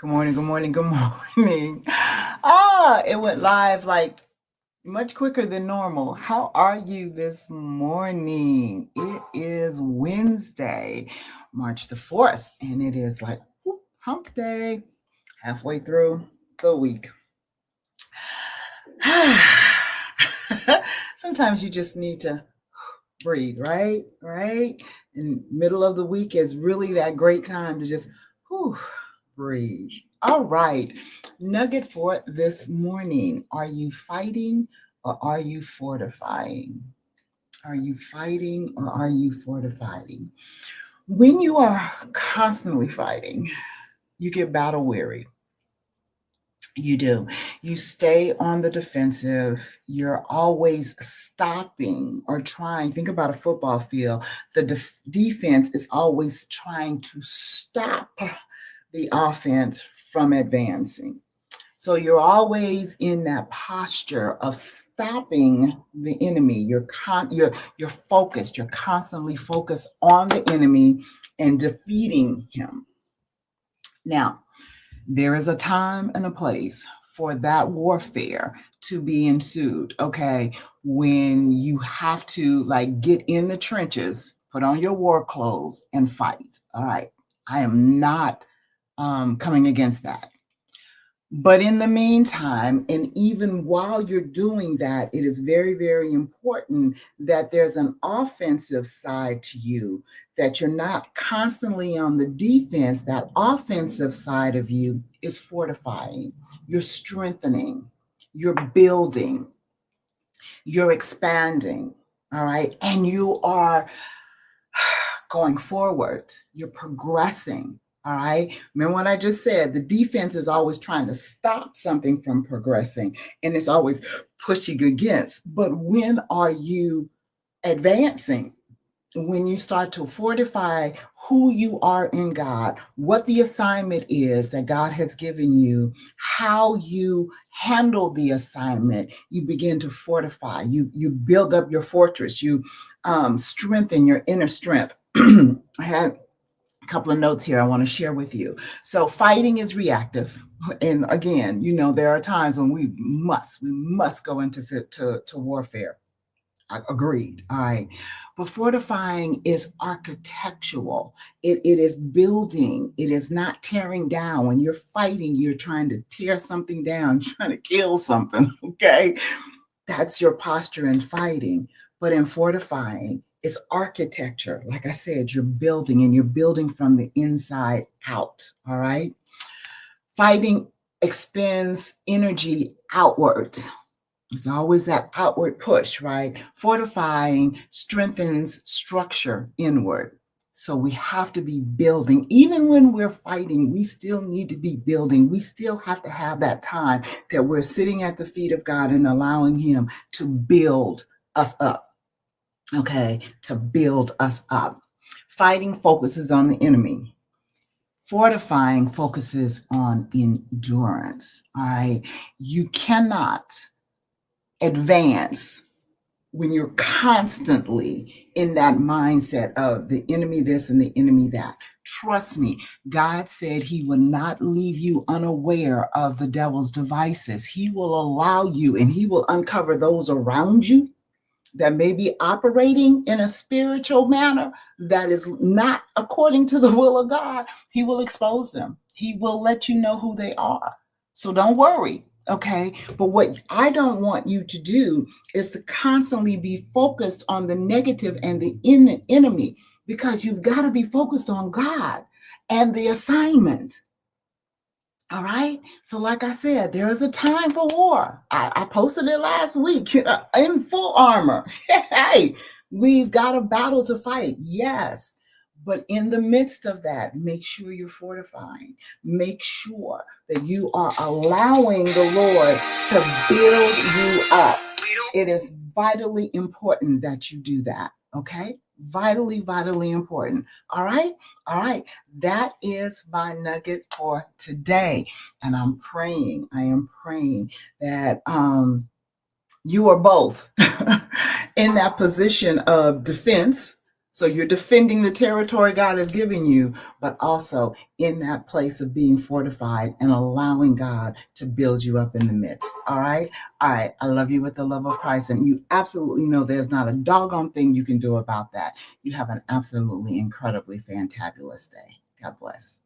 Good morning, good morning, good morning. It went live like much quicker than normal. How are you this morning? It is Wednesday, March the 4th, and it is like hump day, halfway through the week. Sometimes you just need to breathe, right? Right? And middle of the week is really that great time to just breathe. All right. Nugget for this morning. Are you fighting or are you fortifying? Are you fighting or are you fortifying? When you are constantly fighting, you get battle weary. You do. You stay on the defensive. You're always stopping or trying. Think about a football field. The defense is always trying to stop the offense from advancing. So you're always in that posture of stopping the enemy. You're focused. You're constantly focused on the enemy and defeating him. Now, there is a time and a place for that warfare to be ensued. Okay, when you have to like get in the trenches, put on your war clothes and fight. All right, I am not coming against that. But in the meantime, and even while you're doing that, it is very, very important that there's an offensive side to you, that you're not constantly on the defense. That offensive side of you is fortifying, you're strengthening, you're building, you're expanding. All right. And you are going forward, you're progressing. All right. Remember what I just said? The defense is always trying to stop something from progressing and it's always pushing against. But when are you advancing? When you start to fortify who you are in God, what the assignment is that God has given you, how you handle the assignment, you begin to fortify. You build up your fortress. You strengthen your inner strength. I had a couple of notes here I want to share with you. So fighting is reactive. And again, there are times when we must go into warfare. Agreed. All right. But fortifying is architectural. It is building. It is not tearing down. When you're fighting, you're trying to tear something down, trying to kill something. Okay. That's your posture in fighting. But in fortifying, it's architecture. Like I said, you're building and you're building from the inside out. All right. Fighting expends energy outward. It's always that outward push, right? Fortifying strengthens structure inward. So we have to be building. Even when we're fighting, we still need to be building. We still have to have that time that we're sitting at the feet of God and allowing Him to build us up. Okay, to build us up. Fighting focuses on the enemy. Fortifying focuses on endurance. All right. You cannot advance when you're constantly in that mindset of the enemy this and the enemy that. Trust me, God said He will not leave you unaware of the devil's devices. He will allow you and He will uncover those around you that may be operating in a spiritual manner that is not according to the will of God. He will expose them. He will let you know who they are. So don't worry. Okay. But what I don't want you to do is to constantly be focused on the negative and the enemy, because you've got to be focused on God and the assignment. All right. So, like I said, there is a time for war. I posted it last week, in full armor. Hey, we've got a battle to fight. Yes. But in the midst of that, make sure you're fortifying. Make sure that you are allowing the Lord to build you up. It is vitally important that you do that. Okay. Vitally, vitally important. All right. All right. That is my nugget for today. And I am praying that you are both in that position of defense, So you're defending the territory God has given you, but also in that place of being fortified and allowing God to build you up in the midst. All right. All right. I love you with the love of Christ. And you absolutely know there's not a doggone thing you can do about that. You have an absolutely incredibly fantabulous day. God bless.